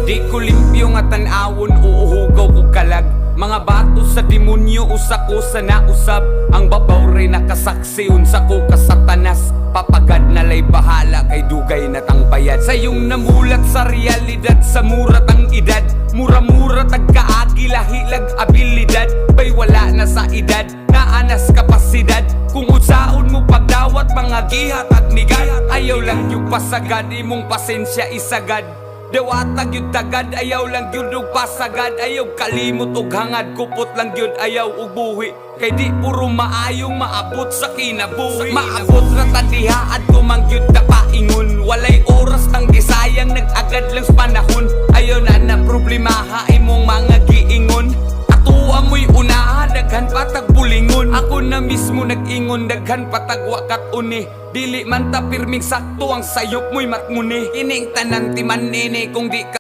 Di ko limpyo nga tan-awon, uuhugaw ko kalag. Mga bato sa demonyo, usa ko sa nausab. Ang babaw rin nakasaksi, unsa ko kasatanas. Papagad na lay bahala, kay dugay na tang bayad. Sayong namulat sa realidad, sa murat ang edad. Mura-mura tagkaagi, lahilag abilidad. Bay wala na sa edad, naanas kapasidad. Kung usaon mo pagdawat, mga gihat at nigad. Ayaw lang yung pasagad, imong pasensya isagad. Dewatag yun tagad, ayaw lang yun og pasagad. Ayaw kalimot og hangad, kupot lang yun ayaw og buhi. Kay di puro maayong maabot sa kinabuhi. Maabot na tadihaan ko mangyud na paingon. Walay oras nang gisayang, nag-agad lang sa panahon. Ayaw na problemaha imong mga giingon. Atuwa mo'y unahan, daghan patag bulingon. Ako na mismo nag-ingon, daghan patag wakat uni. Dili man ta pirming sakto, ang sayop mo'y matmuni. Kining tanan timan nini kung di ka